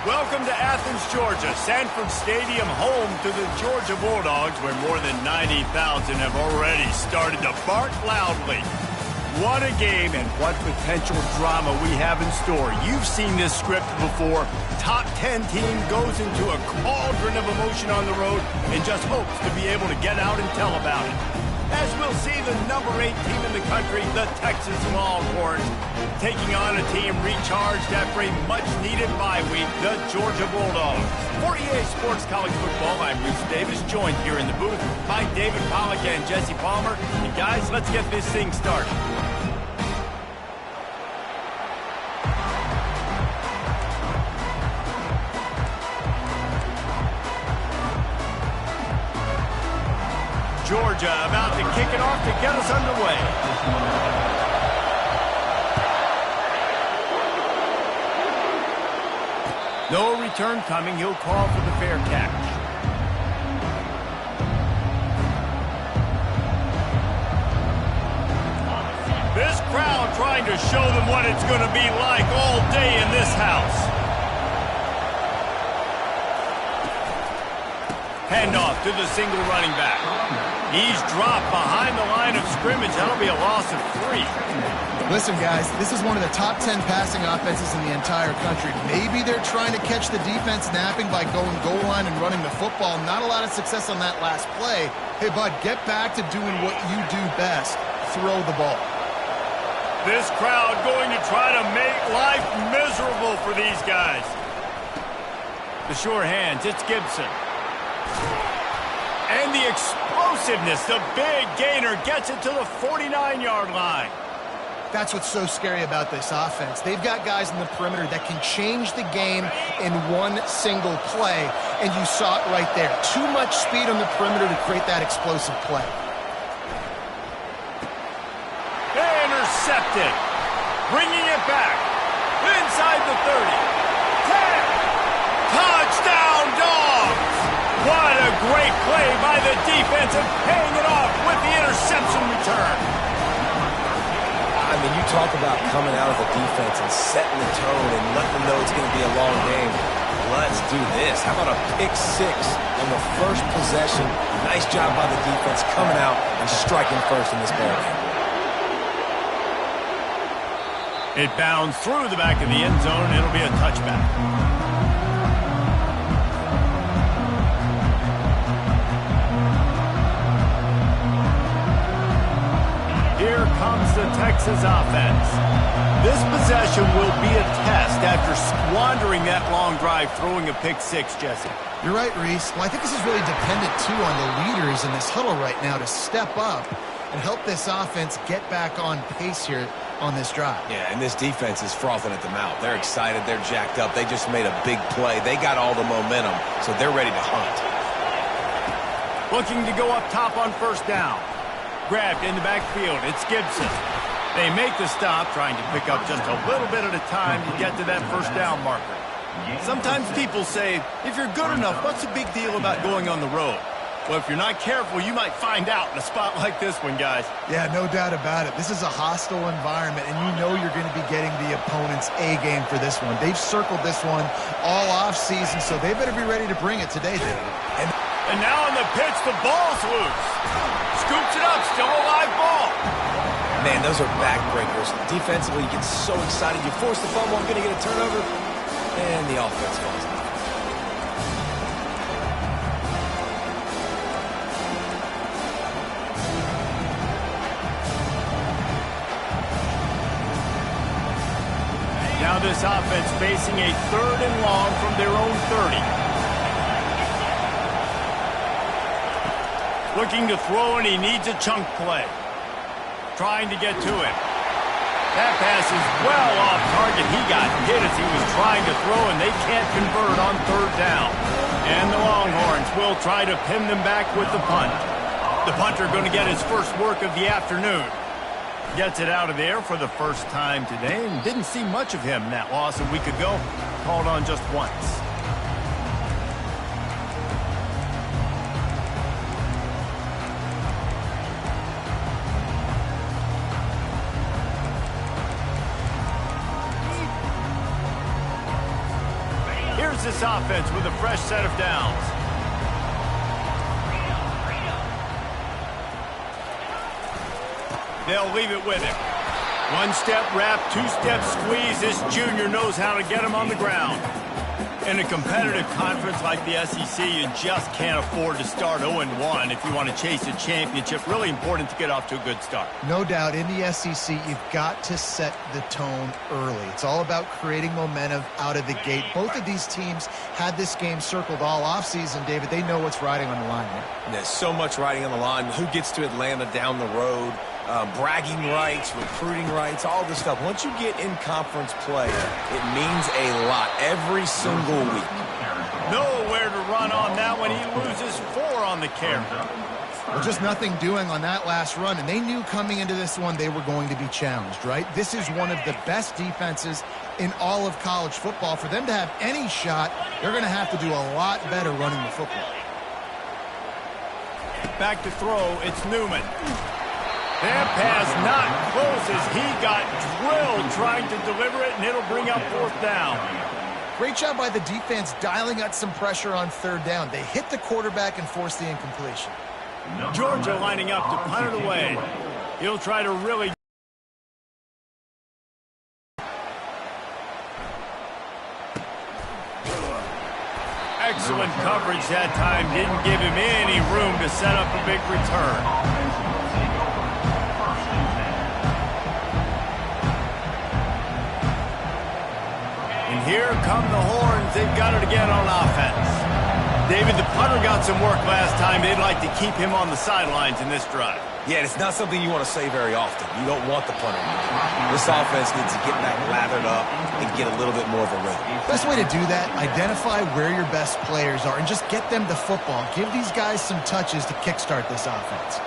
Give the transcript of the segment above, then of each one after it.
Welcome to Athens, Georgia, Sanford Stadium, home to the Georgia Bulldogs, where more than 90,000 have already started to bark loudly. What a game and what potential drama we have in store. You've seen this script before. Top 10 team goes into a cauldron of emotion on the road and just hopes to be able to get out and tell about it. As we'll see the number 8 team in the country, the Texas Longhorns, taking on a team recharged after a much-needed bye week, the Georgia Bulldogs. For EA Sports College Football, I'm Reese Davis, joined here in the booth by David Pollack and Jesse Palmer. And guys, let's get this thing started. Georgia about to kick it off to get us underway. No return coming. He'll call for the fair catch. This crowd trying to show them what it's going to be like all day in this house. Handoff to the single running back. He's dropped behind the line of scrimmage. That'll be a loss of 3. Listen, guys, this is one of the top 10 passing offenses in the entire country. Maybe they're trying to catch the defense napping by going goal line and running the football. Not a lot of success on that last play. Hey, bud, get back to doing what you do best. Throw the ball. This crowd going to try to make life miserable for these guys. The sure hands, it's Gibson. And the explosiveness, the big gainer gets it to the 49-yard line. That's what's so scary about this offense. They've got guys in the perimeter that can change the game in one single play, and you saw it right there. Too much speed on the perimeter to create that explosive play. Intercepted. Bringing it back. Inside the 30. 10. Touchdown, Dogs! What a great play by the defense and paying it off with the interception return. I mean, you talk about coming out of the defense and setting the tone and letting them know it's going to be a long game. Let's do this. How about a pick 6 on the first possession? Nice job by the defense coming out and striking first in this ballgame. It bounds through the back of the end zone. It'll be a touchback. Here comes the Texas offense. This possession will be a test after squandering that long drive, throwing a pick 6, Jesse. You're right, Reese. Well, I think this is really dependent, too, on the leaders in this huddle right now to step up and help this offense get back on pace here on this drive. Yeah, and this defense is frothing at the mouth. They're excited. They're jacked up. They just made a big play. They got all the momentum, so they're ready to hunt. Looking to go up top on first down. Grabbed in the backfield. It's Gibson. They make the stop, trying to pick up just a little bit at a time to get to that first down marker. Sometimes people say, if you're good enough, what's the big deal about going on the road? Well, if you're not careful, you might find out in a spot like this one, guys. Yeah, no doubt about it. This is a hostile environment, and you know you're going to be getting the opponent's A-game for this one. They've circled this one all off-season, so they better be ready to bring it today, David. And now on the pitch, the ball's loose. Scoops it up, still a live ball. Man, those are backbreakers. Defensively, you get so excited. You force the fumble, I'm going to get a turnover, and the offense falls out. Now this offense facing a 3rd and long from their own 30. Looking to throw, and he needs a chunk play. Trying to get to it. That pass is well off target. He got hit as he was trying to throw, and they can't convert on 3rd down. And the Longhorns will try to pin them back with the punt. The punter going to get his first work of the afternoon. Gets it out of the air for the first time today, and didn't see much of him in that loss a week ago. Called on just once. this offense with a fresh set of downs. They'll leave it with him. One-step wrap, two-step squeeze. This junior knows how to get him on the ground. In a competitive conference like the SEC, you just can't afford to start 0-1 if you want to chase a championship. Really important to get off to a good start. No doubt, in the SEC, you've got to set the tone early. It's all about creating momentum out of the gate. Both of these teams had this game circled all offseason, David. They know what's riding on the line here. There's so much riding on the line. Who gets to Atlanta down the road? Bragging rights, recruiting rights, all this stuff. Once you get in conference play, it means a lot every single week. Nowhere to run on that one. He loses 4 on the carry. Well, just nothing doing on that last run, and they knew coming into this one they were going to be challenged, right? This is one of the best defenses in all of college football. For them to have any shot, they're going to have to do a lot better running the football. Back to throw, it's Newman. That pass not close as he got drilled trying to deliver it, and it'll bring up 4th down. Great job by the defense dialing out some pressure on 3rd down. They hit the quarterback and forced the incompletion. Georgia lining up to punt it away. He'll try to really... Excellent coverage that time. Didn't give him any room to set up a big return. Here come the horns. They've got it again on offense. David, the punter got some work last time. They'd like to keep him on the sidelines in this drive. Yeah, it's not something you want to say very often. You don't want the punter. This offense needs to get back lathered up and get a little bit more of a rhythm. Best way to do that, identify where your best players are and just get them the football. Give these guys some touches to kickstart this offense.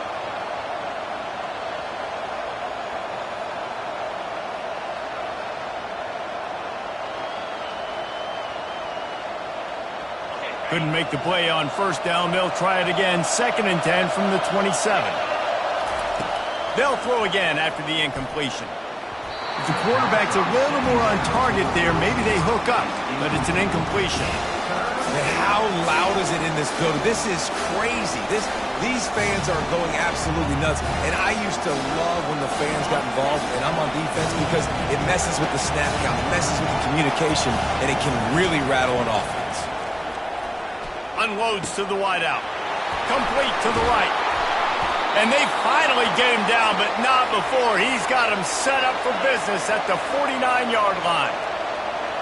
Couldn't make the play on 1st down. They'll try it again. 2nd and 10 from the 27. They'll throw again after the incompletion. If the quarterback's a little more on target there, maybe they hook up, but it's an incompletion. And how loud is it in this building? This is crazy. These fans are going absolutely nuts. And I used to love when the fans got involved, and I'm on defense, because it messes with the snap count, it messes with the communication, and it can really rattle an offense. Unloads to the wideout. Complete to the right. And they finally get him down, but not before. He's got him set up for business at the 49-yard line.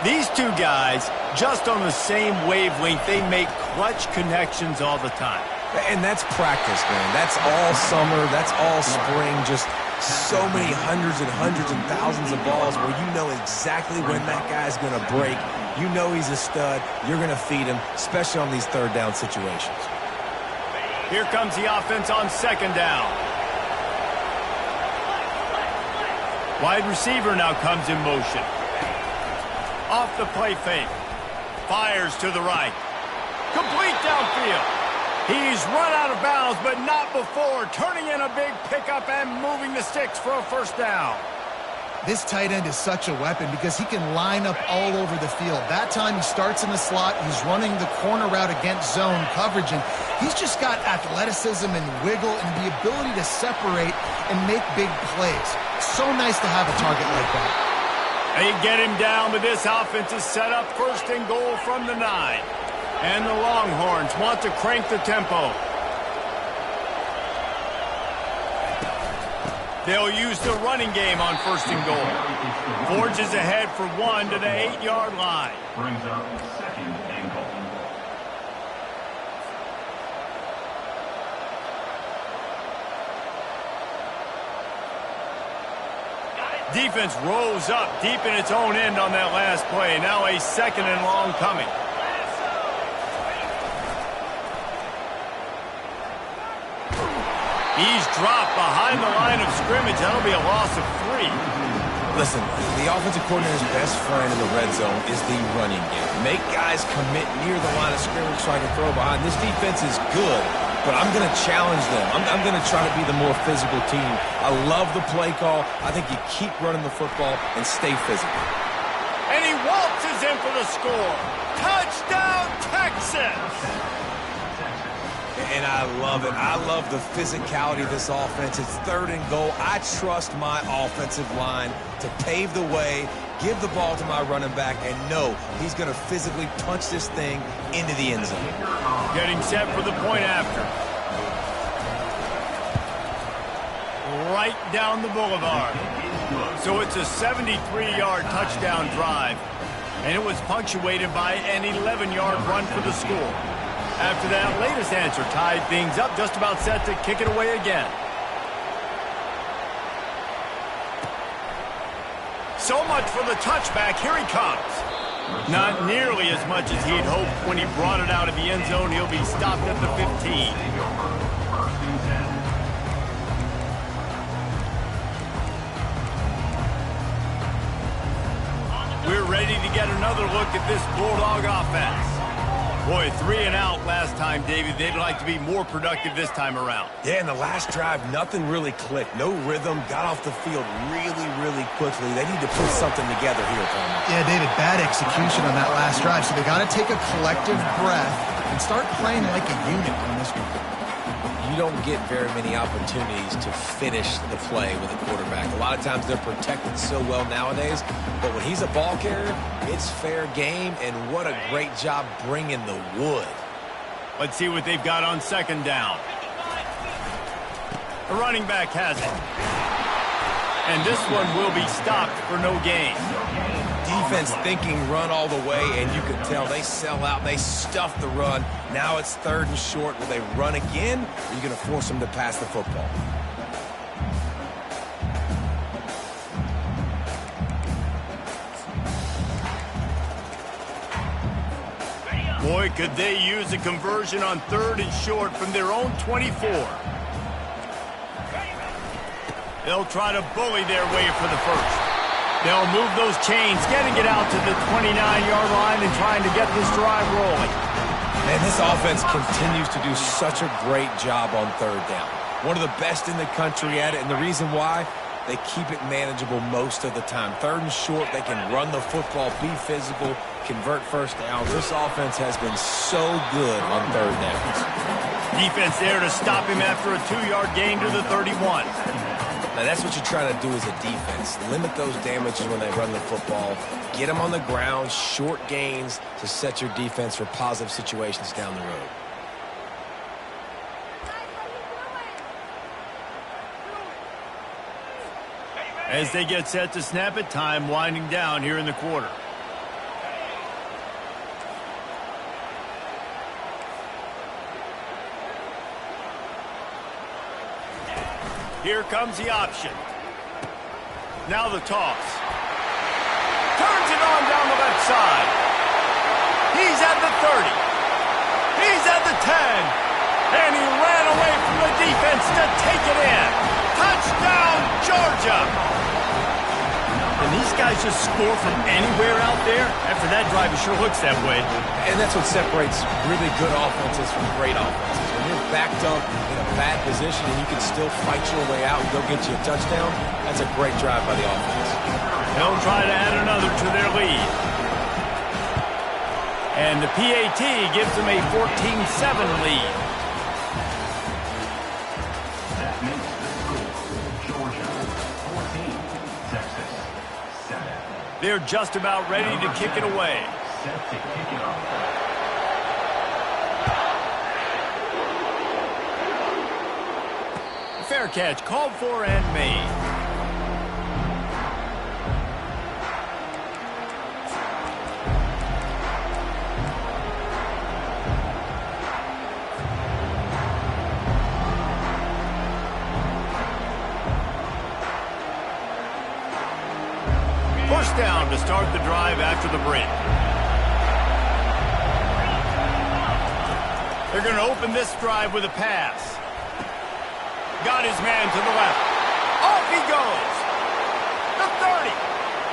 These two guys, just on the same wavelength, they make clutch connections all the time. And that's practice, man. That's all summer. That's all spring. Just so many hundreds and thousands of balls where you know exactly when that guy's going to break. You know he's a stud. You're going to feed him, especially on these 3rd down situations. Here comes the offense on 2nd down. Wide receiver now comes in motion. Off the play fake. Fires to the right. Complete downfield. He's run out of bounds, but not before. Turning in a big pickup and moving the sticks for a 1st down. This tight end is such a weapon because he can line up all over the field. That time he starts in the slot. He's running the corner route against zone coverage, and he's just got athleticism and wiggle and the ability to separate and make big plays. So nice to have a target like that. They get him down, but this offense is set up 1st and goal from the 9. And the Longhorns want to crank the tempo. They'll use the running game on 1st and goal. Forges ahead for 1 to the 8-yard line. Brings up 2nd and goal. Defense rose up deep in its own end on that last play. Now a 2nd and long coming. He's dropped behind the line of scrimmage. That'll be a loss of 3. Listen, the offensive coordinator's best friend in the red zone is the running game. Make guys commit near the line of scrimmage so I can throw behind. This defense is good, but I'm going to challenge them. I'm going to try to be the more physical team. I love the play call. I think you keep running the football and stay physical. And he waltzes in for the score. Touchdown, Texas! And I love it. I love the physicality of this offense. It's 3rd and goal. I trust my offensive line to pave the way, give the ball to my running back, and know he's going to physically punch this thing into the end zone. Getting set for the point after. Right down the boulevard. So it's a 73-yard touchdown drive, and it was punctuated by an 11-yard run for the score. After that latest answer tied things up, just about set to kick it away again. So much for the touchback. Here he comes. Not nearly as much as he'd hoped when he brought it out of the end zone. He'll be stopped at the 15. We're ready to get another look at this Bulldog offense. Boy, 3 and out last time, David. They'd like to be more productive this time around. Yeah, in the last drive, nothing really clicked. No rhythm, got off the field really quickly. They need to put something together here, Palmer. Yeah, David, bad execution on that last drive, so they got to take a collective breath and start playing like a unit on this one. You don't get very many opportunities to finish the play with a quarterback. A lot of times they're protected so well nowadays, but when he's a ball carrier, it's fair game, and what a great job bringing the wood. Let's see what they've got on 2nd down. The running back has it. And this one will be stopped for no gain. Defense thinking run all the way, and you can tell they sell out, they stuff the run. Now it's 3rd and short. Will they run again, or are you going to force them to pass the football? Boy, could they use a conversion on 3rd and short from their own 24. They'll try to bully their way for the first. They'll move those chains, getting it out to the 29-yard line and trying to get this drive rolling. And this offense continues to do such a great job on 3rd down. One of the best in the country at it, and the reason why, they keep it manageable most of the time. 3rd and short, they can run the football, be physical, convert first downs. This offense has been so good on 3rd downs. Defense there to stop him after a 2-yard gain to the 31. Now, that's what you're trying to do as a defense. Limit those damages when they run the football. Get them on the ground, short gains to set your defense for positive situations down the road. As they get set to snap it, time winding down here in the quarter. Here comes the option. Now the toss. Turns it on down the left side. He's at the 30. He's at the 10. And he ran away from the defense to take it in. Touchdown, Georgia. And these guys just score from anywhere out there. After that drive, it sure looks that way. And that's what separates really good offenses from great offenses. When you're backed up in a bad position and you can still fight your way out and go get you a touchdown, that's a great drive by the offense. They'll try to add another to their lead. And the PAT gives them a 14-7 lead. That makes the score Georgia 14, Texas 7. They're just about ready to kick it away. Set to kick it off. Fair catch called for and made. First down to start the drive after the break. They're going to open this drive with a pass. Got his man to the left. Off he goes. The 30.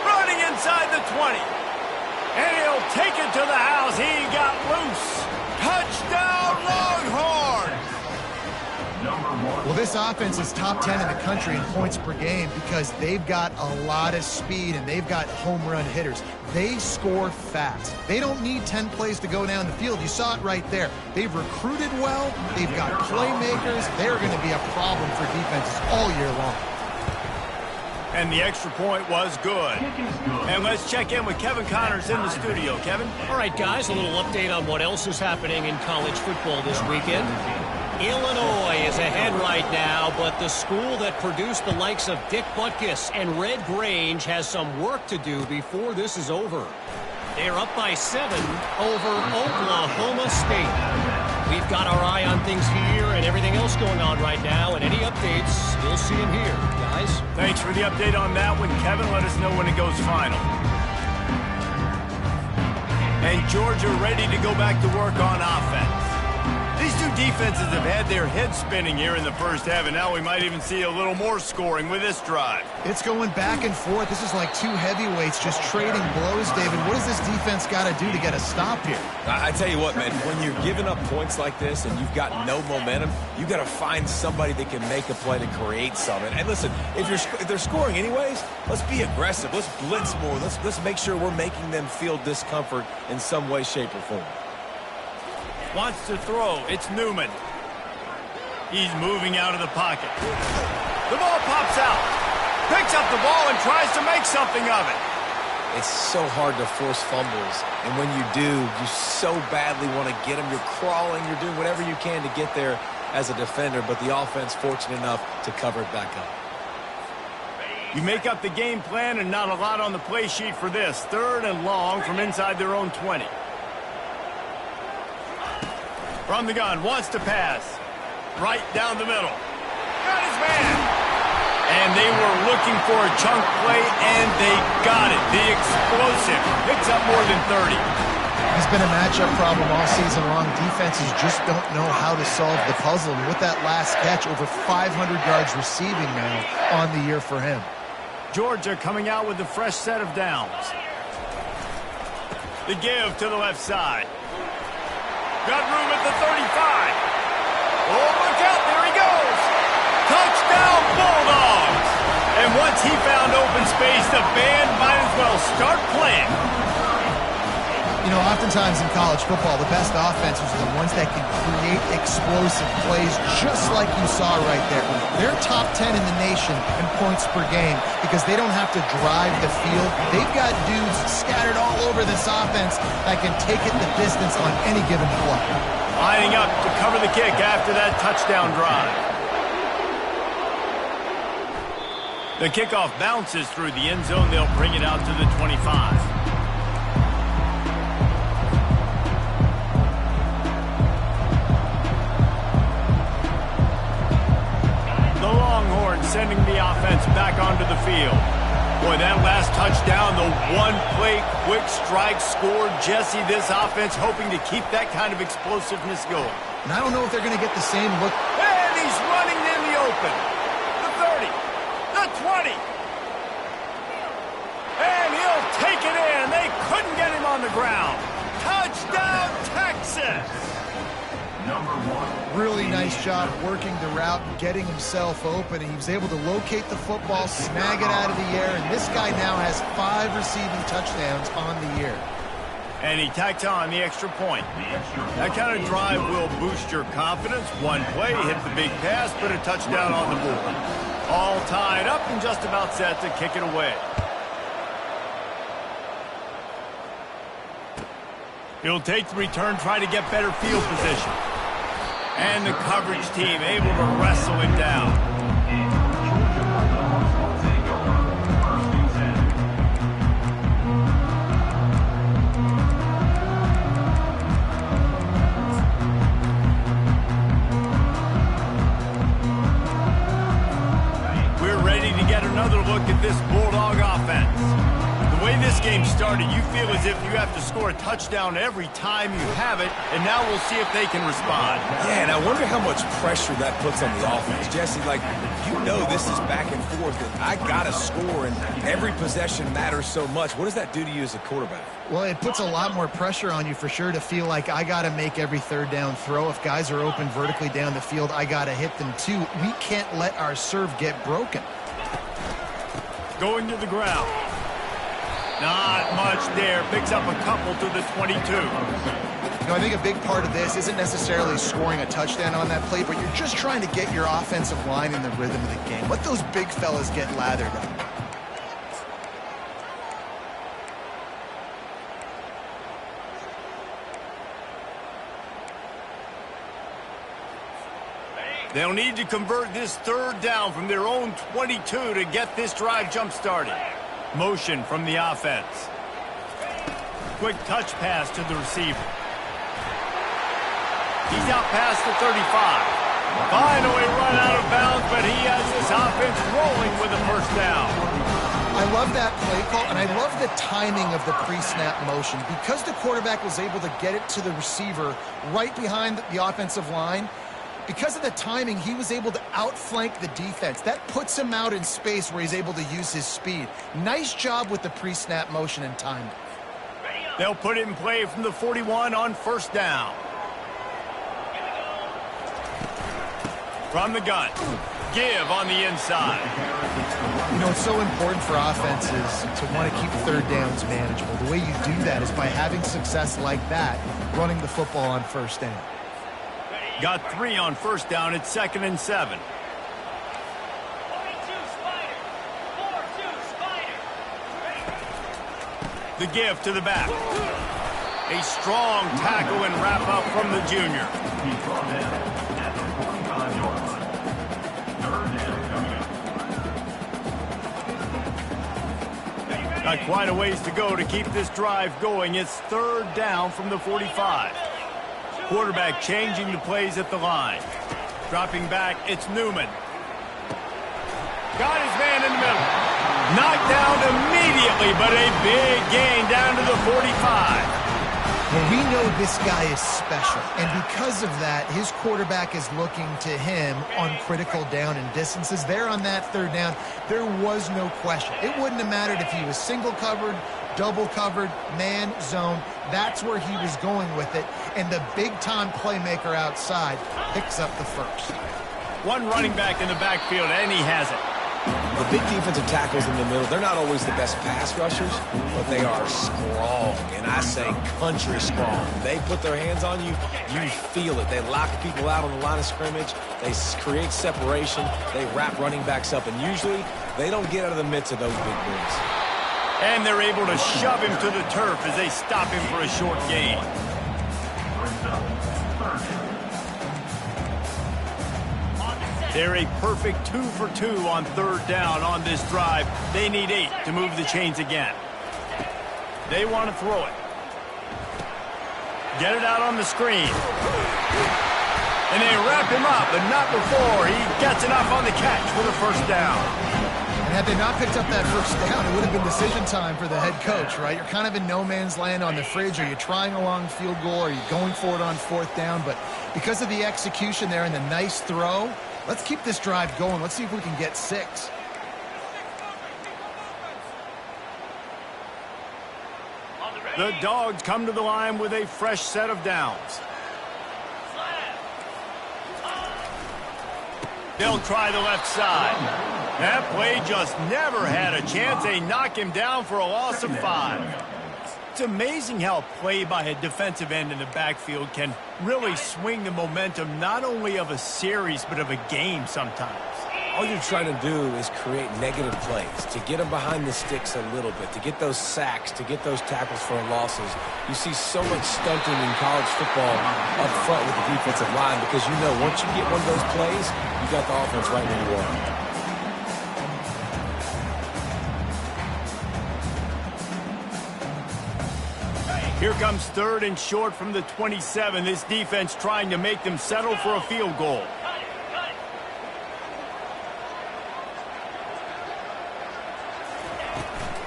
Running inside the 20. And he'll take it to the house. He got loose. Touchdown, Longhorns. Well, this offense is top 10 in the country in points per game because they've got a lot of speed and they've got home run hitters. They score fast. They don't need 10 plays to go down the field. You saw it right there. They've recruited well. They've got playmakers. They're going to be a problem for defenses all year long. And the extra point was good. And let's check in with Kevin Connors in the studio. Kevin? All right, guys, a little update on what else is happening in college football this weekend. Illinois is ahead right now, but the school that produced the likes of Dick Butkus and Red Grange has some work to do before this is over. They're up by 7 over Oklahoma State. We've got our eye on things here and everything else going on right now, and any updates, you'll see them here, guys. Thanks for the update on that one, Kevin. Let us know when it goes final. And Georgia ready to go back to work on offense. These two defenses have had their heads spinning here in the first half, and now we might even see a little more scoring with this drive. It's going back and forth. This is like two heavyweights just trading blows, David. What does this defense got to do to get a stop here? I tell you what, man, when you're giving up points like this and you've got no momentum, you got to find somebody that can make a play to create something. And listen, if they're scoring anyways, let's be aggressive. Let's blitz more. Let's make sure we're making them feel discomfort in some way, shape, or form. Wants to throw. It's Newman. He's moving out of the pocket. The ball pops out. Picks up the ball and tries to make something of it. It's so hard to force fumbles. And when you do, you so badly want to get them. You're crawling. You're doing whatever you can to get there as a defender. But the offense fortunate enough to cover it back up. You make up the game plan and not a lot on the play sheet for this. 3rd and long from inside their own 20. From the gun, wants to pass. Right down the middle. Got his man. And they were looking for a chunk play, and they got it. The explosive picks up more than 30. It's been a matchup problem all season long. Defenses just don't know how to solve the puzzle. And with that last catch, over 500 yards receiving now on the year for him. Georgia coming out with a fresh set of downs. The give to the left side. Got room at the 35. Oh, look out. There he goes. Touchdown, Bulldogs. And once he found open space, the band might as well start playing. You know, oftentimes in college football, the best offenses are the ones that can create explosive plays just like you saw right there. They're top 10 in the nation in points per game because they don't have to drive the field. They've got dudes scattered all over this offense that can take it the distance on any given play. Lining up to cover the kick after that touchdown drive. The kickoff bounces through the end zone. They'll bring it out to the 25. Sending the offense back onto the field. Boy, that last touchdown, the one-play quick strike scored. Jesse, this offense hoping to keep that kind of explosiveness going. And I don't know if they're going to get the same look. And he's running in the open. The 30. The 20. And he'll take it in. They couldn't get him on the ground. Touchdown, Texas. Number 1. Really nice job working the route and getting himself open. He was able to locate the football, snag it out of the air, and this guy now has 5 receiving touchdowns on the year. And he tacked on the extra point. That kind of drive will boost your confidence. One play, hit the big pass, put a touchdown on the board. All tied up and just about set to kick it away. He'll take the return, try to get better field position. And the coverage team able to wrestle him down. We're ready to get another look at this Bulldog offense. The way this game started, you feel as if you have to score a touchdown every time you have it, and now we'll see if they can respond. Yeah, and I wonder how much pressure that puts on the offense. Jesse, like, you know this is back and forth, and I got to score, and every possession matters so much. What does that do to you as a quarterback? Well, it puts a lot more pressure on you for sure to feel like I got to make every third down throw. If guys are open vertically down the field, I got to hit them too. We can't let our serve get broken. Going to the ground. Not much there. Picks up a couple to the 22. You know, I think a big part of this isn't necessarily scoring a touchdown on that play, but you're just trying to get your offensive line in the rhythm of the game. Let those big fellas get lathered up. They'll need to convert this third down from their own 22 to get this drive jump-started. Motion from the offense. Quick touch pass to the receiver. He's out past the 35. Finally run out of bounds, but he has this offense rolling with a first down. I love that play call, and I love the timing of the pre-snap motion. Because the quarterback was able to get it to the receiver right behind the offensive line, because of the timing, he was able to outflank the defense. That puts him out in space where he's able to use his speed. Nice job with the pre-snap motion and timing. They'll put it in play from the 41 on first down. From the gun. Give on the inside. You know, it's so important for offenses to want to keep third downs manageable. The way you do that is by having success like that, running the football on first down. Got 3 on first down. It's 2nd and 7. The give to the back. A strong tackle and wrap up from the junior. Got quite a ways to go to keep this drive going. It's third down from the 45. Quarterback changing the plays at the line. Dropping back, it's Newman. Got his man in the middle. Knocked down immediately, but a big gain down to the 45. Well, we know this guy is special, and because of that, his quarterback is looking to him on critical down and distances. There on that third down, there was no question. It wouldn't have mattered if he was single covered, double covered, man, zone. That's where he was going with it, and the big-time playmaker outside picks up the first. One running back in the backfield, and he has it. The big defensive tackles in the middle, they're not always the best pass rushers, but they are strong, and I say country strong. They put their hands on you, you feel it. They lock people out on the line of scrimmage. They create separation. They wrap running backs up, and usually they don't get out of the midst of those big boys. And they're able to shove him to the turf as they stop him for a short gain. They're a perfect 2 for 2 on third down on this drive. They need 8 to move the chains again. They want to throw it. Get it out on the screen. And they wrap him up, but not before he gets enough on the catch for the first down. And had they not picked up that first down, it would have been decision time for the head coach, right? You're kind of in no man's land on the fridge. Are you trying a long field goal? Are you going for it on fourth down? But because of the execution there and the nice throw, let's keep this drive going. Let's see if we can get 6. The Dogs come to the line with a fresh set of downs. They'll try the left side. That play just never had a chance. They knock him down for a loss of 5. It's amazing how play by a defensive end in the backfield can really swing the momentum not only of a series but of a game sometimes. All you're trying to do is create negative plays, to get them behind the sticks a little bit, to get those sacks, to get those tackles for losses. You see so much stunting in college football up front with the defensive line because you know once you get one of those plays, you got the offense right where you are. Here comes third and short from the 27. This defense trying to make them settle for a field goal.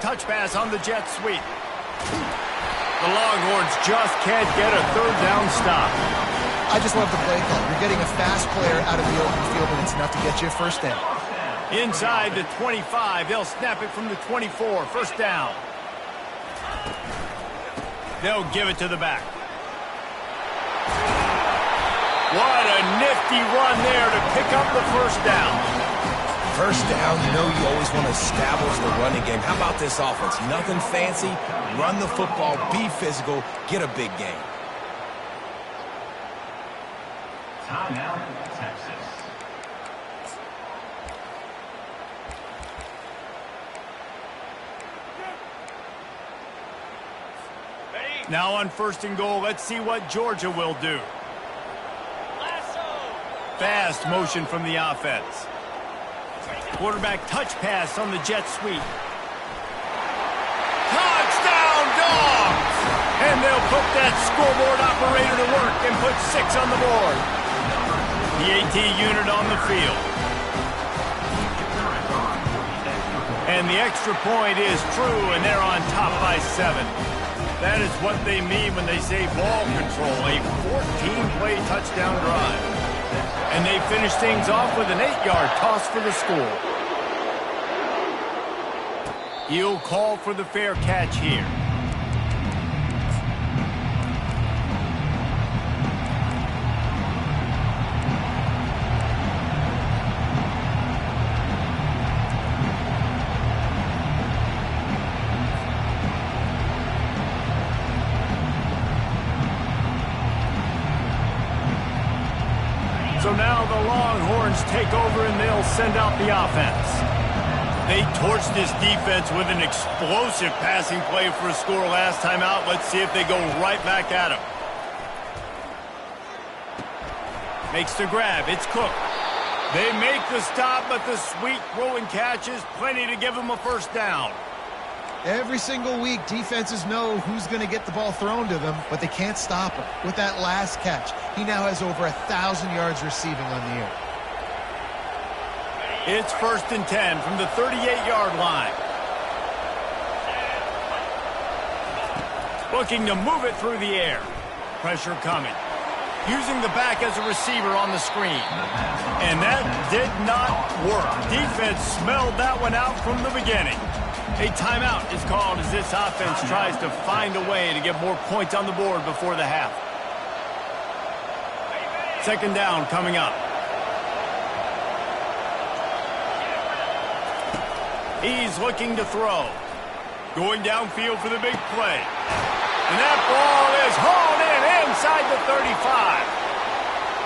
Touch pass on the jet sweep. The Longhorns just can't get a third down stop. I just love the play call. You're getting a fast player out of the open field, and it's enough to get you a first down. Inside the 25, they'll snap it from the 24. First down. They'll give it to the back. What a nifty run there to pick up the first down. First down, you know you always want to establish the running game. How about this offense? Nothing fancy. Run the football, be physical, get a big gain. Timeout, Texas. Now on first and goal, let's see what Georgia will do. Fast motion from the offense. Quarterback touch pass on the jet sweep. Touchdown, Dogs! And they'll put that scoreboard operator to work and put 6 on the board. The AT unit on the field. And the extra point is true, and they're on top by 7. That is what they mean when they say ball control, a 14-play touchdown drive. And they finish things off with an 8-yard toss for the score. He'll call for the fair catch here. So now the Longhorns take over and they'll send out the offense. They torched this defense with an explosive passing play for a score last time out. Let's see if they go right back at him. Makes the grab. It's Cook. They make the stop, but the sweet throw and catch is plenty to give them a first down. Every single week, defenses know who's going to get the ball thrown to them, but they can't stop him. With that last catch, he now has over 1,000 yards receiving on the year. It's first and 10 from the 38-yard line. Looking to move it through the air. Pressure coming. Using the back as a receiver on the screen. And that did not work. Defense smelled that one out from the beginning. A timeout is called as this offense tries to find a way to get more points on the board before the half. Second down coming up. He's looking to throw. Going downfield for the big play. And that ball is hauled in inside the 35.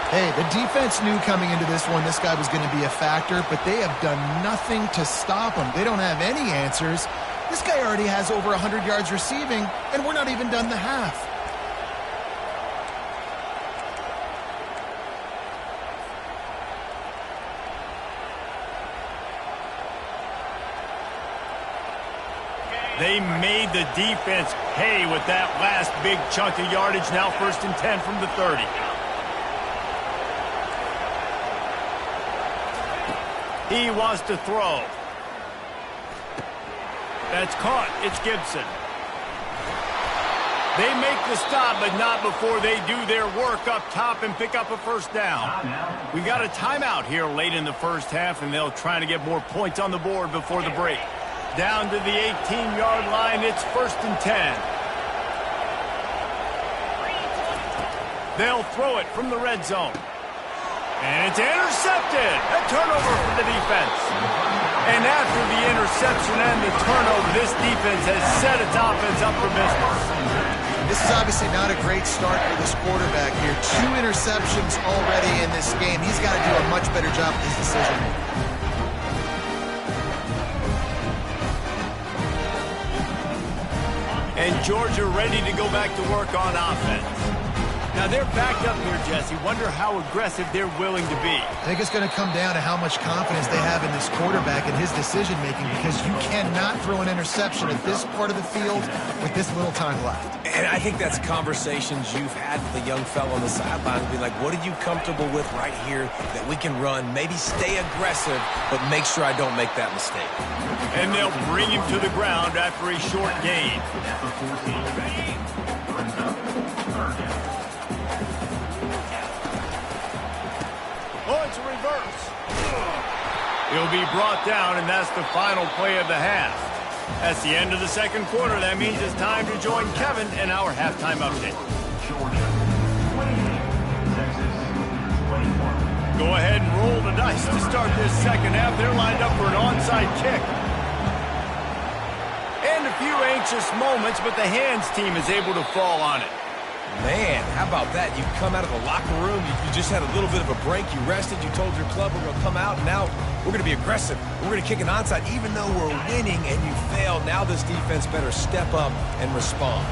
Hey, the defense knew coming into this one this guy was going to be a factor, but they have done nothing to stop him. They don't have any answers. This guy already has over 100 yards receiving, and we're not even done the half. They made the defense pay with that last big chunk of yardage. Now first and 10 from the 30. He wants to throw. That's caught. It's Gibson. They make the stop, but not before they do their work up top and pick up a first down. We got a timeout here late in the first half, and they'll try to get more points on the board before the break. Down to the 18-yard line, it's first and 10. They'll throw it from the red zone. And it's intercepted. A turnover for the defense. And after the interception and the turnover, this defense has set its offense up for business. This is obviously not a great start for this quarterback here. 2 interceptions already in this game. He's got to do a much better job with his decision. And Georgia ready to go back to work on offense. Now they're backed up here, Jesse. Wonder how aggressive they're willing to be. I think it's going to come down to how much confidence they have in this quarterback and his decision-making, because you cannot throw an interception at this part of the field with this little time left. And I think that's conversations you've had with the young fellow on the sideline. Be like, what are you comfortable with right here that we can run? Maybe stay aggressive, but make sure I don't make that mistake. And they'll bring him to the ground after a short gain. Oh, it's a reverse. He'll be brought down, and that's the final play of the half. That's the end of the second quarter. That means it's time to join Kevin in our halftime update. Georgia 28, Texas 24. Go ahead and roll the dice to start this second half. They're lined up for an onside kick. And a few anxious moments, but the hands team is able to fall on it. Man, how about that? You come out of the locker room, you just had a little bit of a break, you rested, you told your club we're going to come out, and now we're going to be aggressive. We're going to kick an onside, even though we're winning and you failed. Now this defense better step up and respond.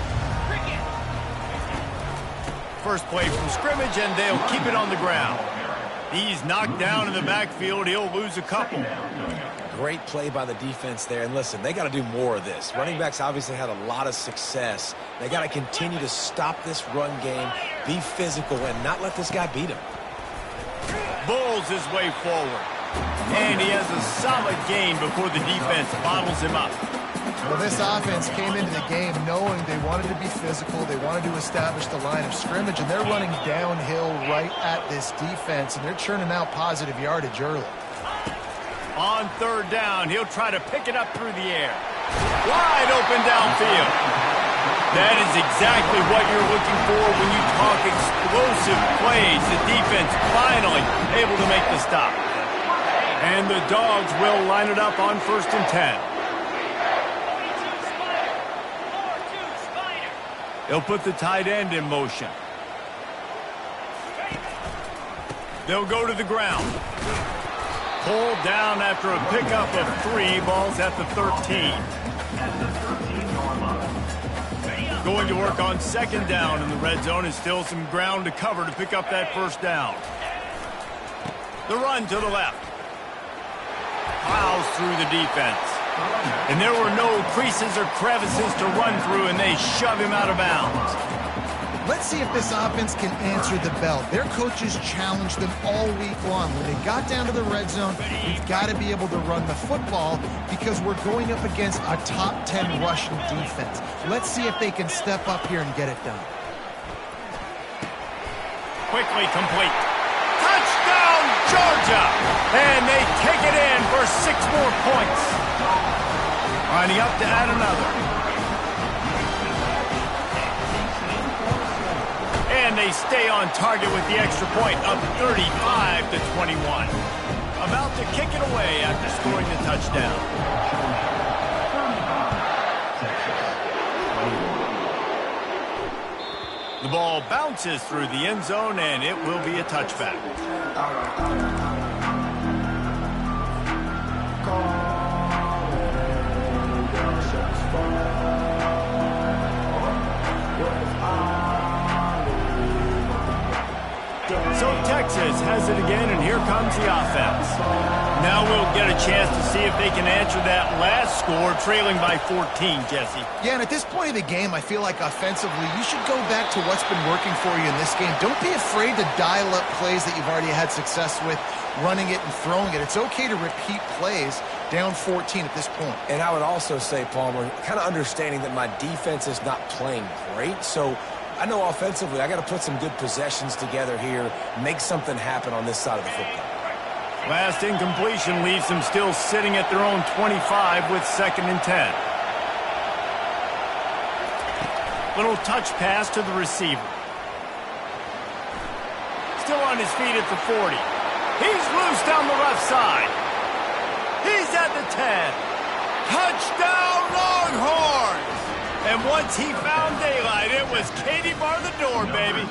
First play from scrimmage, and they'll keep it on the ground. He's knocked down in the backfield. He'll lose a couple. Great play by the defense there. And listen, they got to do more of this. Running backs obviously had a lot of success. They got to continue to stop this run game, be physical, and not let this guy beat him. Bulls his way forward. And he has a solid gain before the defense bottles him up. Well, this offense came into the game knowing they wanted to be physical. They wanted to establish the line of scrimmage, and they're running downhill right at this defense, and they're churning out positive yardage early. On third down, he'll try to pick it up through the air. Wide open downfield. That is exactly what you're looking for when you talk explosive plays. The defense finally able to make the stop. And the Dogs will line it up on 1st and 10. They'll put the tight end in motion. They'll go to the ground. Pulled down after a pickup of 3. Ball's at the 13. Going to work on 2nd down in the red zone. Is still some ground to cover to pick up that 1st down. The run to the left. Plows through the defense. And there were no creases or crevices to run through, and they shove him out of bounds. Let's see if this offense can answer the bell. Their coaches challenged them all week long. When they got down to the red zone, we've got to be able to run the football because we're going up against a top 10 Russian defense. Let's see if they can step up here and get it done. Quickly complete. Touchdown, Georgia! And they take it in for 6 more points. Lining up to add another. And they stay on target with the extra point, up 35-21. About to kick it away after scoring the touchdown. The ball bounces through the end zone, and it will be a touchback. So Texas has it again, and here comes the offense. Now we'll get a chance to see if they can answer that last score, trailing by 14, Jesse. Yeah, and at this point of the game, I feel like offensively, you should go back to what's been working for you in this game. Don't be afraid to dial up plays that you've already had success with, running it and throwing it. It's okay to repeat plays down 14 at this point. And I would also say, Palmer, kind of understanding that my defense is not playing great, so I know offensively I got to put some good possessions together here, make something happen on this side of the football. Last incompletion leaves them still sitting at their own 25 with 2nd and 10. Little touch pass to the receiver. Still on his feet at the 40. He's loose down the left side. He's at the 10. Touchdown, Longhorns! And once he found daylight, it was Katie bar the door, baby.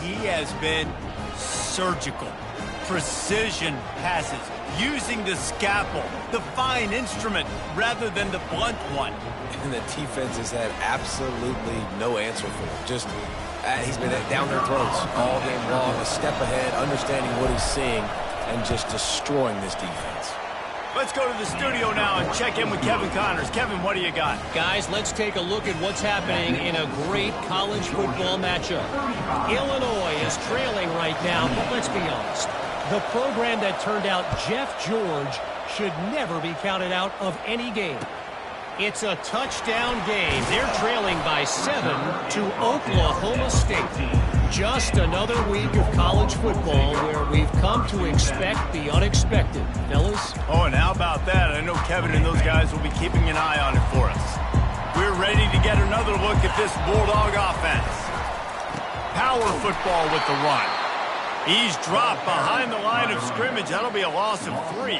He has been surgical. Precision passes, using the scalpel, the fine instrument, rather than the blunt one. And the defense has had absolutely no answer for him. Just, he's been down their throats all game long, a step ahead, understanding what he's seeing, and just destroying this defense. Let's go to the studio now and check in with Kevin Connors. Kevin, what do you got? Guys, let's take a look at what's happening in a great college football matchup. Illinois is trailing right now, but let's be honest. The program that turned out Jeff George should never be counted out of any game. It's a touchdown game. They're trailing by 7 to Oklahoma State. Just another week of college football where we've come to expect the unexpected. Fellas? Oh, and how about that? I know Kevin and those guys will be keeping an eye on it for us. We're ready to get another look at this Bulldog offense. Power football with the run. He's dropped behind the line of scrimmage. That'll be a loss of 3.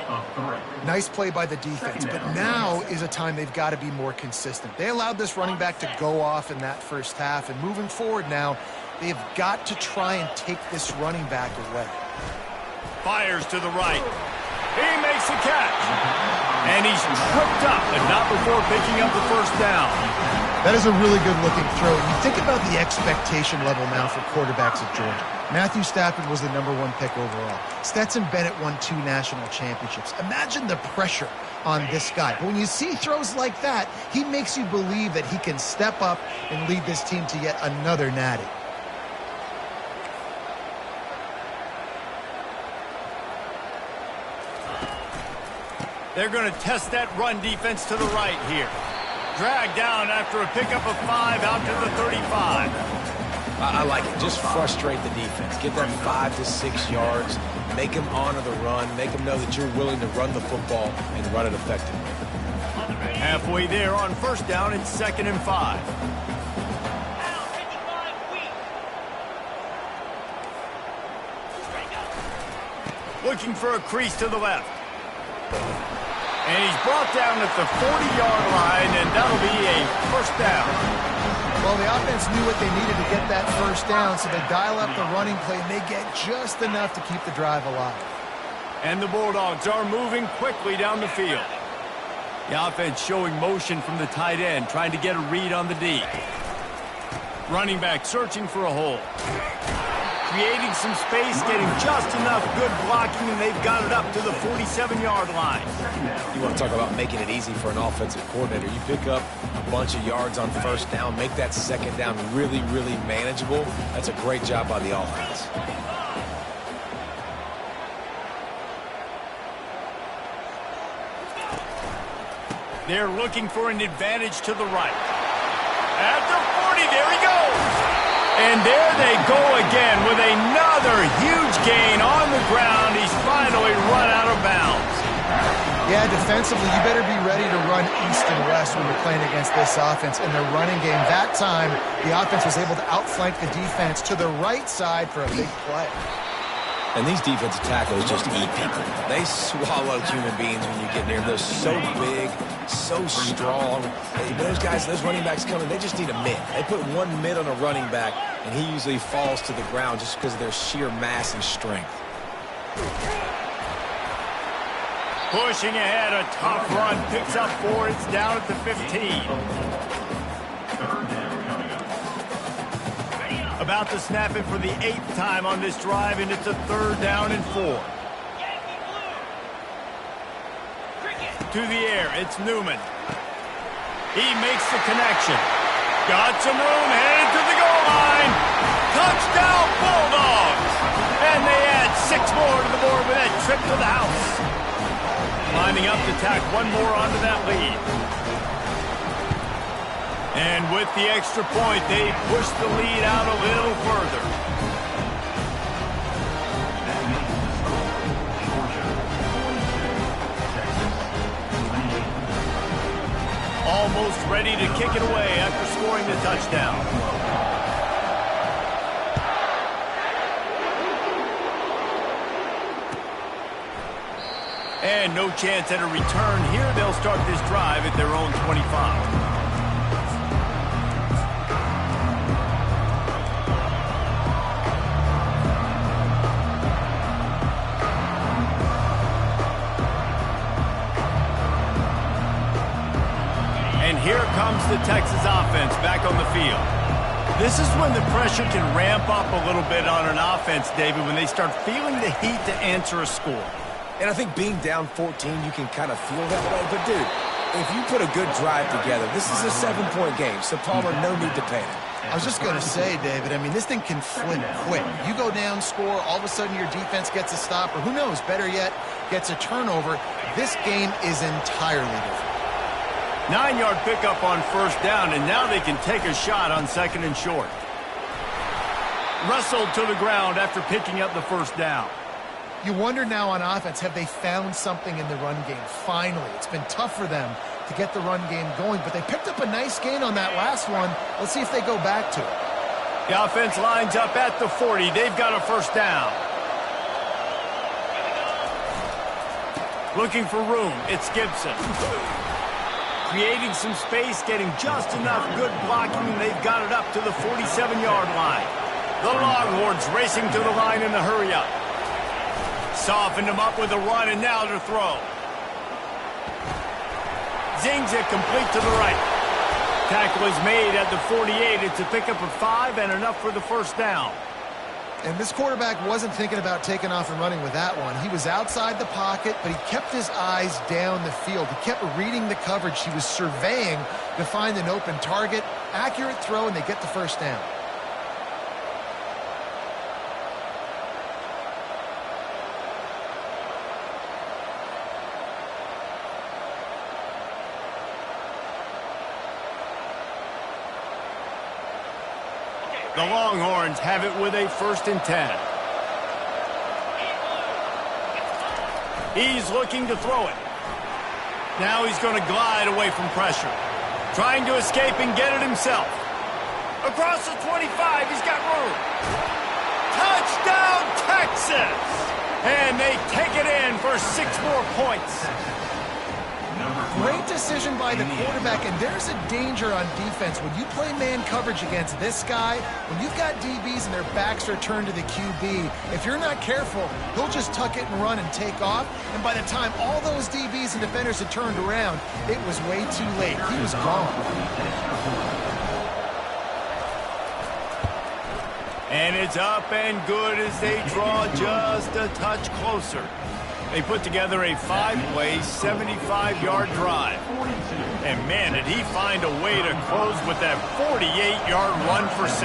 Nice play by the defense, but now is a time they've got to be more consistent. They allowed this running back to go off in that first half, and moving forward now, they've got to try and take this running back away. Fires to the right. He makes the catch. And he's tripped up, but not before picking up the first down. That is a really good-looking throw. You think about the expectation level now for quarterbacks at Georgia. Matthew Stafford was the #1 pick overall. Stetson Bennett won 2 national championships. Imagine the pressure on this guy. But when you see throws like that, he makes you believe that he can step up and lead this team to yet another natty. They're going to test that run defense to the right here. Dragged down after a pickup of 5 out to the 35. I like it. Just frustrate the defense. Get that 5 to 6 yards. Make them honor the run. Make them know that you're willing to run the football and run it effectively. Halfway there on first down, it's 2nd and 5. Looking for a crease to the left. And he's brought down at the 40-yard line, and that'll be a first down. Well, the offense knew what they needed to get that first down, so they dial up the running play, and they get just enough to keep the drive alive. And the Bulldogs are moving quickly down the field. The offense showing motion from the tight end, trying to get a read on the D. Running back searching for a hole. Creating some space, getting just enough good blocking, and they've got it up to the 47-yard line. You want to talk about making it easy for an offensive coordinator. You pick up a bunch of yards on first down, make that second down really, really manageable. That's a great job by the offense. They're looking for an advantage to the right. At the 40, there he goes. And there they go again with another huge gain on the ground. He's finally run out of bounds. Yeah, defensively, you better be ready to run east and west when you're playing against this offense. In their running game, that time, the offense was able to outflank the defense to the right side for a big play. And these defensive tackles just eat people. They swallow human beings when you get near them. They're so big, so strong. Those guys, those running backs coming, they just need a mid. They put one mid on a running back, and he usually falls to the ground just because of their sheer mass and strength. Pushing ahead, a tough run, picks up 4, it's down at the 15. About to snap it for the 8th time on this drive, and it's a 3rd down and 4. To the air, it's Newman. He makes the connection. Got some room, headed to the goal line. Touchdown, Bulldogs! And they add 6 more to the board with that trip to the house. Lining up to tack one more onto that lead. And with the extra point, they push the lead out a little further. Almost ready to kick it away after scoring the touchdown. And no chance at a return here. They'll start this drive at their own 25. Here comes the Texas offense back on the field. This is when the pressure can ramp up a little bit on an offense, David, when they start feeling the heat to answer a score. And I think being down 14, you can kind of feel that way. But, dude, if you put a good drive together, this is a 7-point game, so Palmer, no need to panic. I was just going to say, David, I mean, this thing can flip quick. You go down, score, all of a sudden your defense gets a stop, or who knows, better yet, gets a turnover. This game is entirely different. 9-yard pickup on first down, and now they can take a shot on 2nd and short. Wrestled to the ground after picking up the first down. You wonder now on offense, have they found something in the run game? Finally, it's been tough for them to get the run game going, but they picked up a nice gain on that last one. Let's see if they go back to it. The offense lines up at the 40. They've got a first down. Looking for room. It's Gibson. Creating some space, getting just enough good blocking, and they've got it up to the 47-yard line. The Longhorns racing to the line in the hurry-up. Softened him up with a run, and now to throw. Zings it complete to the right. Tackle is made at the 48. It's a pickup of 5 and enough for the first down. And this quarterback wasn't thinking about taking off and running with that one. He was outside the pocket, but he kept his eyes down the field. He kept reading the coverage. He was surveying to find an open target. Accurate throw, and they get the first down. The Longhorns have it with a 1st and 10. He's looking to throw it. Now he's going to glide away from pressure. Trying to escape and get it himself. Across the 25, he's got room. Touchdown, Texas! And they take it in for 6 more points. Great decision by the quarterback, and there's a danger on defense. When you play man coverage against this guy, when you've got DBs and their backs are turned to the QB, if you're not careful, he'll just tuck it and run and take off, and by the time all those DBs and defenders had turned around, it was way too late. He was gone. And it's up and good as they draw just a touch closer. They put together a 5-play, 75-yard drive. And, man, did he find a way to close with that 48-yard run for 6.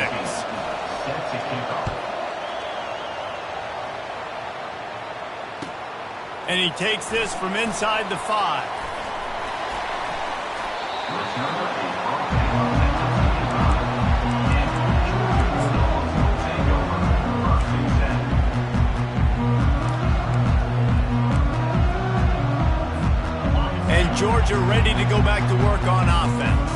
And he takes this from inside the 5. Georgia ready to go back to work on offense.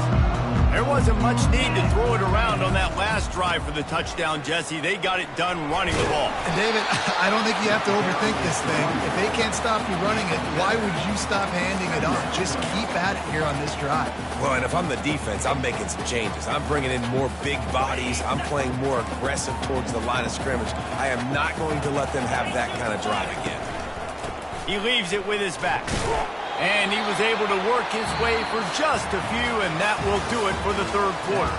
There wasn't much need to throw it around on that last drive for the touchdown, Jesse. They got it done running the ball. And David, I don't think you have to overthink this thing. If they can't stop you running it, why would you stop handing it off? Just keep at it here on this drive. Well, and if I'm the defense, I'm making some changes. I'm bringing in more big bodies. I'm playing more aggressive towards the line of scrimmage. I am not going to let them have that kind of drive again. He leaves it with his back. And he was able to work his way for just a few, and that will do it for the 3rd quarter.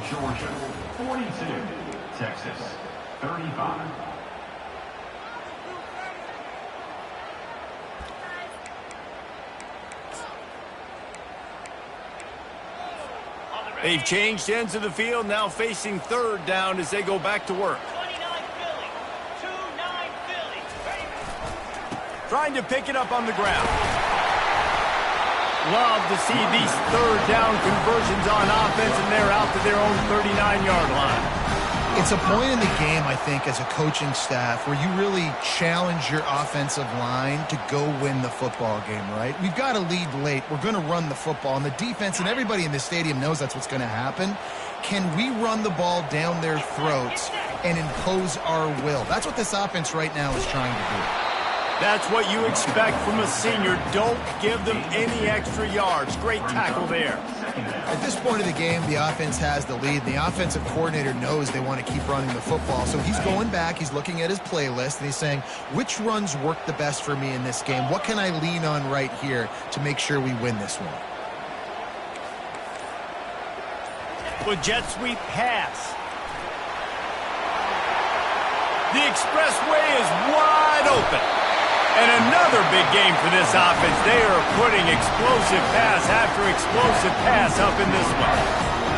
Georgia 42, Texas 35. They've changed ends of the field, now facing 3rd down as they go back to work. Trying to pick it up on the ground. Love to see these 3rd down conversions on offense, and they're out to their own 39-yard line. It's a point in the game, I think, as a coaching staff where you really challenge your offensive line to go win the football game, right? We've got to lead late. We're going to run the football, and the defense and everybody in the stadium knows that's what's going to happen. Can we run the ball down their throats and impose our will? That's what this offense right now is trying to do. That's what you expect from a senior. Don't give them any extra yards. Great tackle there. At this point of the game, the offense has the lead. The offensive coordinator knows they want to keep running the football. So he's going back, he's looking at his playlist, and he's saying, which runs work the best for me in this game? What can I lean on right here to make sure we win this one? With jet sweep pass. The expressway is wide open. And another big game for this offense. They are putting explosive pass after explosive pass up in this one.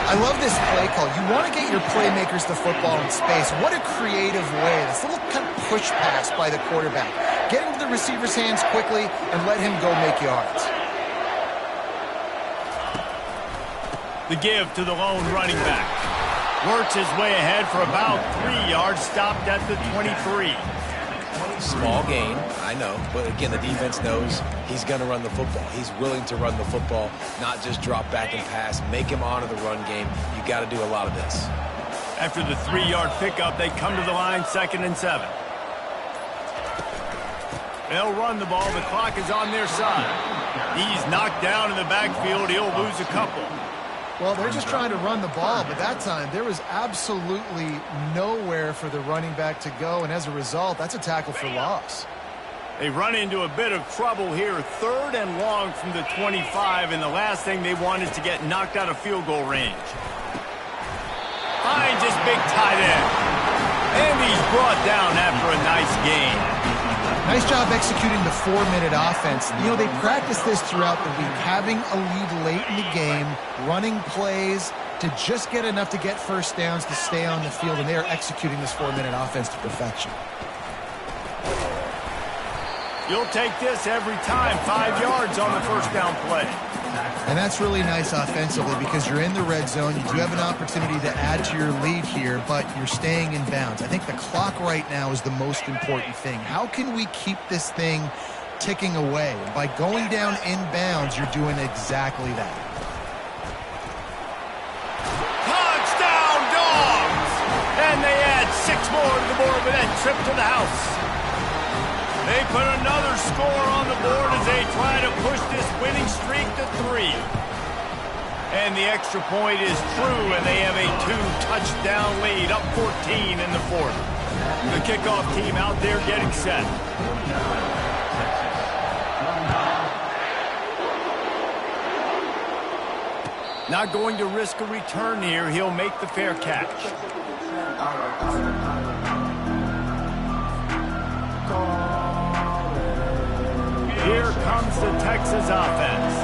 I love this play call. You want to get your playmakers the football in space. What a creative way. This little kind of push pass by the quarterback. Get into the receiver's hands quickly and let him go make yards. The give to the lone running back. Works his way ahead for about 3 yards, stopped at the 23. Small gain, I know, but again, the defense knows he's going to run the football. He's willing to run the football, not just drop back and pass, make him honor the run game. You got to do a lot of this. After the 3-yard pickup, they come to the line, 2nd and 7. They'll run the ball. The clock is on their side. He's knocked down in the backfield. He'll lose a couple. Well, they're just trying to run the ball, but that time there was absolutely nowhere for the running back to go, and as a result, that's a tackle for loss. They run into a bit of trouble here. 3rd and long from the 25, and the last thing they want is to get knocked out of field goal range. Finds his big tight end, and he's brought down after a nice gain. Nice job executing the 4-minute offense. You know, they practice this throughout the week, having a lead late in the game, running plays to just get enough to get first downs to stay on the field, and they're executing this 4-minute offense to perfection. You'll take this every time. 5 yards on the first down play. And that's really nice offensively because you're in the red zone. You do have an opportunity to add to your lead here, but you're staying in bounds. I think the clock right now is the most important thing. How can we keep this thing ticking away? By going down in bounds, you're doing exactly that. Touchdown, Dogs! And they add 6 more to the board with that trip to the house. They put another score on the board as they try to push this winning streak to 3. And the extra point is through, and they have a 2-touchdown lead, up 14 in the 4th. The kickoff team out there getting set. Not going to risk a return here. He'll make the fair catch. Here comes the Texas offense.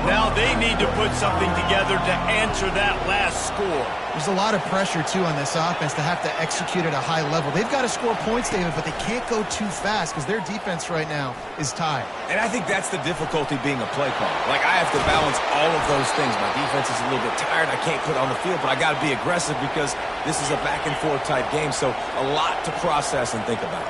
Now they need to put something together to answer that last score. There's a lot of pressure, too, on this offense to have to execute at a high level. They've got to score points, David, but they can't go too fast because their defense right now is tired. And I think that's the difficulty being a play caller. Like, I have to balance all of those things. My defense is a little bit tired. I can't put on the field, but I got to be aggressive because this is a back-and-forth type game, so a lot to process and think about.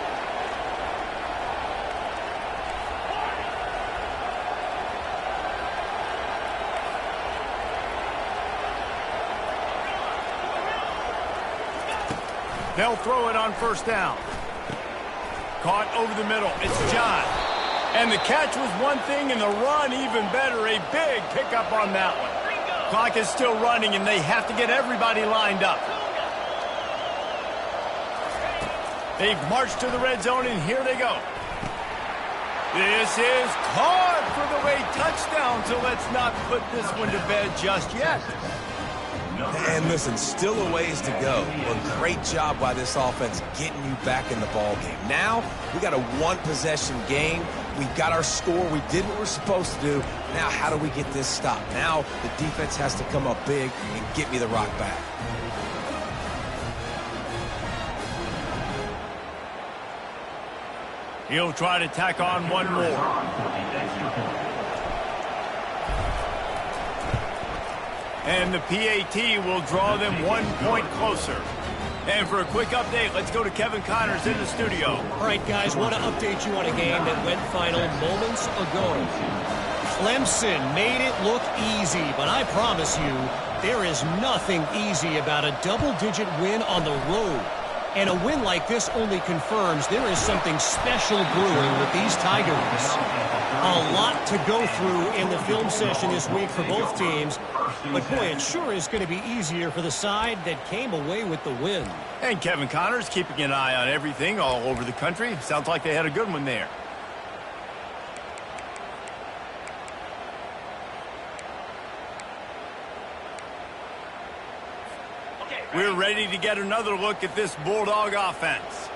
They'll throw it on first down. Caught over the middle. It's John. And the catch was one thing, and the run even better. A big pickup on that one. Clock is still running, and they have to get everybody lined up. They've marched to the red zone, and here they go. This is caught for the way touchdown, so let's not put this one to bed just yet. And listen, still a ways to go. A great job by this offense getting you back in the ball game. Now, we got a 1-possession game. We got our score. We did what we're supposed to do. Now, how do we get this stopped? Now, the defense has to come up big and get me the rock back. He'll try to tack on one more. And the PAT will draw them 1 point closer. And for a quick update, let's go to Kevin Connors in the studio. All right, guys, want to update you on a game that went final moments ago. Clemson made it look easy, but I promise you, there is nothing easy about a double-digit win on the road. And a win like this only confirms there is something special brewing with these Tigers. A lot to go through in the film session this week for both teams. But, boy, it sure is going to be easier for the side that came away with the win. And Kevin Connors keeping an eye on everything all over the country. Sounds like they had a good one there. We're ready to get another look at this Bulldog offense.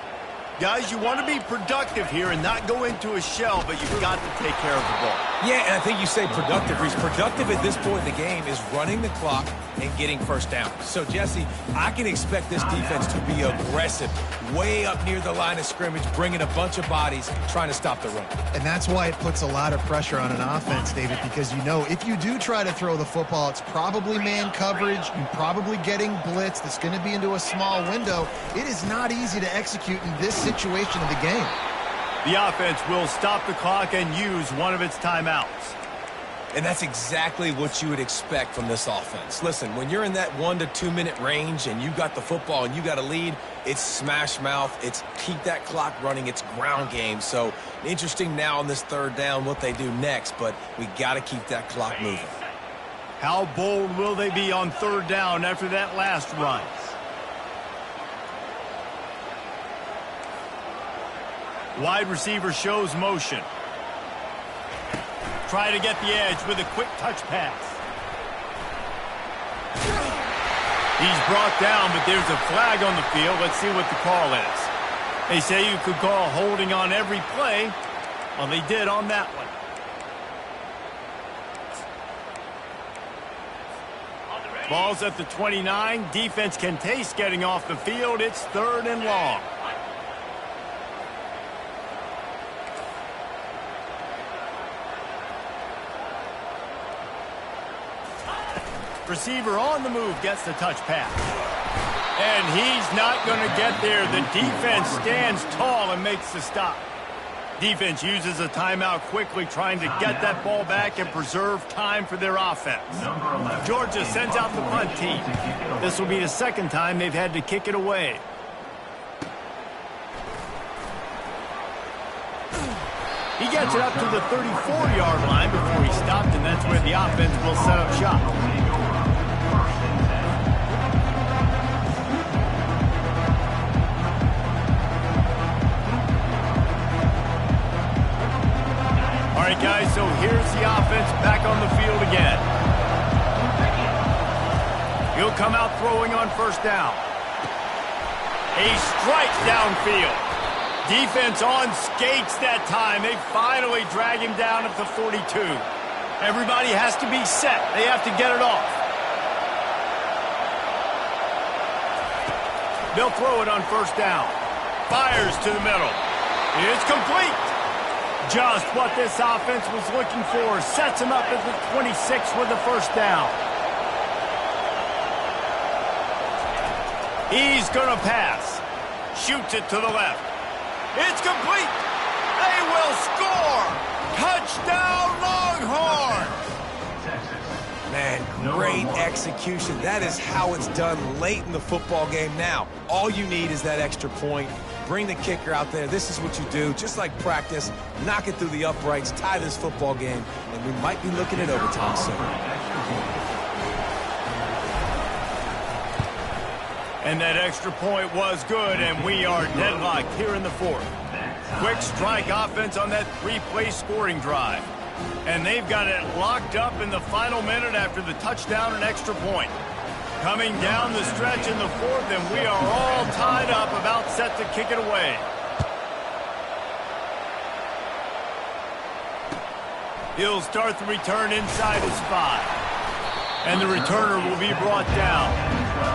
Guys, you want to be productive here and not go into a shell, but you've got to take care of the ball. Yeah, and I think you say productive. He's productive at this point in the game is running the clock and getting first down. So, Jesse, I can expect this defense to be aggressive, way up near the line of scrimmage, bringing a bunch of bodies, trying to stop the run. And that's why it puts a lot of pressure on an offense, David, because you know if you do try to throw the football, it's probably man coverage, you're probably getting blitzed, it's going to be into a small window. It is not easy to execute in this situation of the game. The offense will stop the clock and use one of its timeouts. And that's exactly what you would expect from this offense. Listen, when you're in that 1 to 2 minute range and you got the football and you got a lead, it's smash mouth, it's keep that clock running, it's ground game. So interesting now on this third down what they do next, but we got to keep that clock moving. How bold will they be on third down after that last run? Wide receiver shows motion. Try to get the edge with a quick touch pass. He's brought down, but there's a flag on the field. Let's see what the call is. They say you could call holding on every play. Well, they did on that one. Ball's at the 29. Defense can taste getting off the field. It's third and long. Receiver on the move gets the touch pass. And he's not going to get there. The defense stands tall and makes the stop. Defense uses a timeout quickly, trying to get that ball back and preserve time for their offense. Georgia sends out the punt team. This will be the second time they've had to kick it away. He gets it up to the 34-yard line before he stopped, and that's where the offense will set up shop. All right, guys, so here's the offense back on the field again. He'll come out throwing on first down. A strike downfield. Defense on skates that time. They finally drag him down at the 42. Everybody has to be set. They have to get it off. They'll throw it on first down. Fires to the middle. It's complete. Just what this offense was looking for. Sets him up at the 26 with the first down. He's going to pass. Shoots it to the left. It's complete. They will score. Touchdown, Longhorns. Man, great execution. That is how it's done late in the football game. Now, all you need is that extra point. Bring the kicker out there. This is what you do. Just like practice, knock it through the uprights, tie this football game, and we might be looking at overtime soon. And that extra point was good, and we are deadlocked here in the fourth. Quick strike offense on that three-play scoring drive. And they've got it locked up in the final minute after the touchdown and extra point. Coming down the stretch in the fourth, and we are all tied up, about set to kick it away. He'll start the return inside his 5. And the returner will be brought down.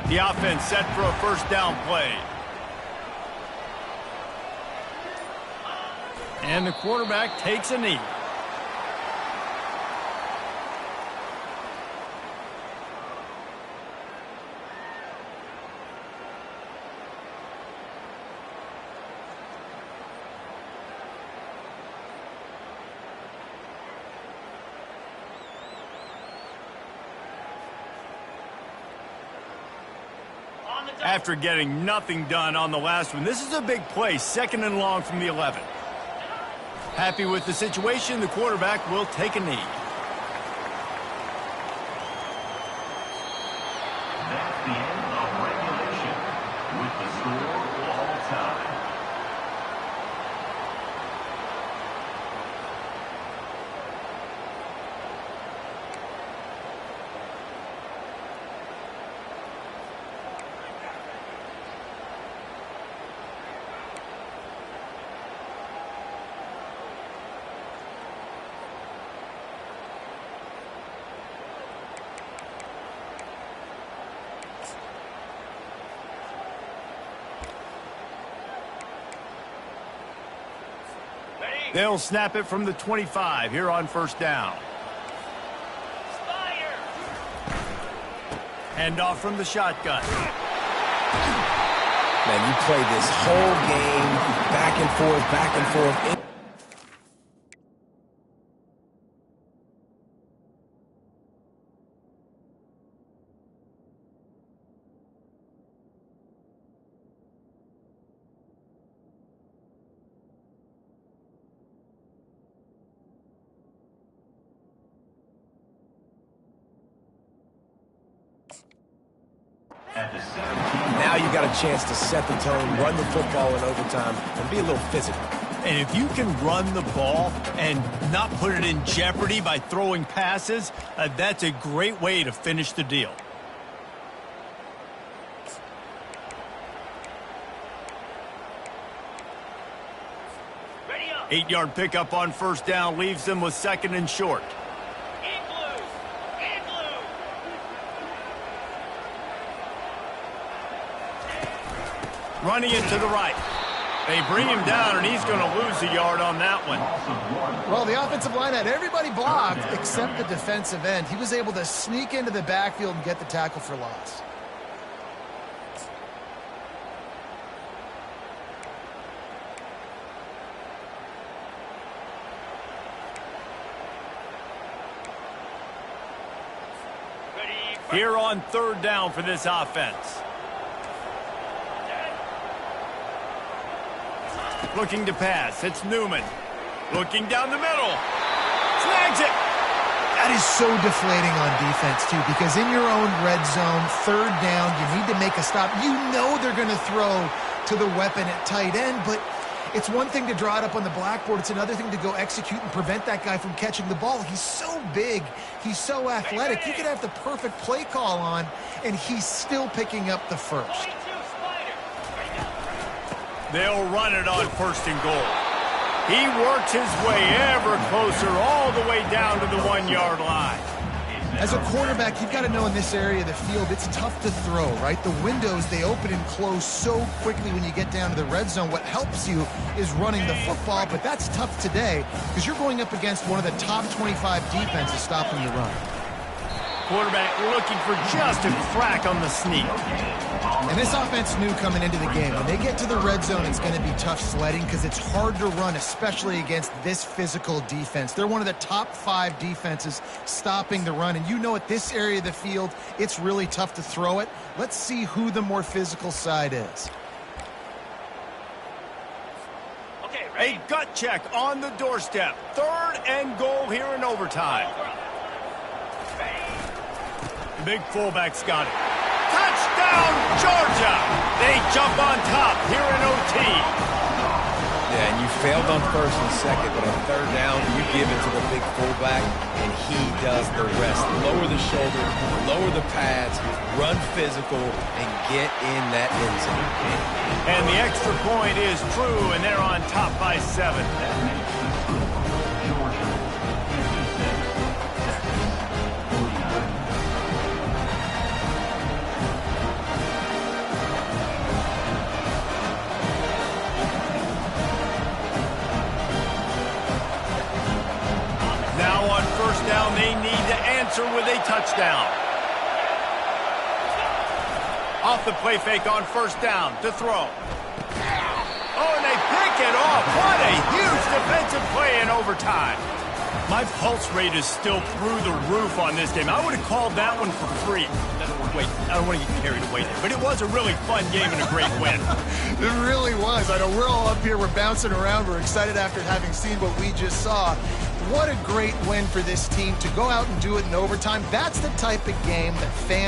The offense set for a first down play. And the quarterback takes a knee. After getting nothing done on the last one, this is a big play, second and long from the 11. Happy with the situation, the quarterback will take a knee. the end of regulation with the score all time. They'll snap it from the 25 here on first down. Hand off from the shotgun. Man, you play this whole game back and forth, back and forth. Now you got a chance to set the tone, run the football in overtime, and be a little physical. And if you can run the ball and not put it in jeopardy by throwing passes, that's a great way to finish the deal. Ready up. 8-yard pickup on first down leaves them with second and short. Running it to the right. They bring him down, and he's going to lose a yard on that one. Well, the offensive line had everybody blocked except the defensive end. He was able to sneak into the backfield and get the tackle for loss. Here on third down for this offense. Looking to pass. It's Newman. Looking down the middle. Snags it. That is so deflating on defense, too, because in your own red zone, third down, you need to make a stop. You know they're going to throw to the weapon at tight end, but it's one thing to draw it up on the blackboard. It's another thing to go execute and prevent that guy from catching the ball. He's so big. He's so athletic. You could have the perfect play call on, and he's still picking up the first. They'll run it on first and goal. He works his way ever closer all the way down to the 1-yard line. As a quarterback, you've got to know in this area of the field, it's tough to throw, right? The windows, they open and close so quickly when you get down to the red zone. What helps you is running the football, but that's tough today because you're going up against one of the top 25 defenses stopping the run. Quarterback looking for just a crack on the sneak. And this offense knew coming into the game, when they get to the red zone, it's going to be tough sledding because it's hard to run, especially against this physical defense. They're one of the top 5 defenses stopping the run. And you know at this area of the field, it's really tough to throw it. Let's see who the more physical side is. Okay, a gut check on the doorstep. Third and goal here in overtime. The big fullback's got it. Touchdown, Georgia! They jump on top here in OT. Yeah, and you failed on first and second, but on third down, you give it to the big fullback, and he does the rest. Lower the shoulder, lower the pads, run physical, and get in that end zone. And the extra point is true, and they're on top by 7. Down, they need to answer with a touchdown. Off the play fake on first down to throw. Oh, and they pick it off. What a huge defensive play in overtime. My pulse rate is still through the roof on this game. I would have called that one for free. Wait, I don't want to get carried away there, but it was a really fun game and a great win. It really was. I know we're all up here, we're bouncing around, we're excited after having seen what we just saw. What a great win for this team to go out and do it in overtime. That's the type of game that fans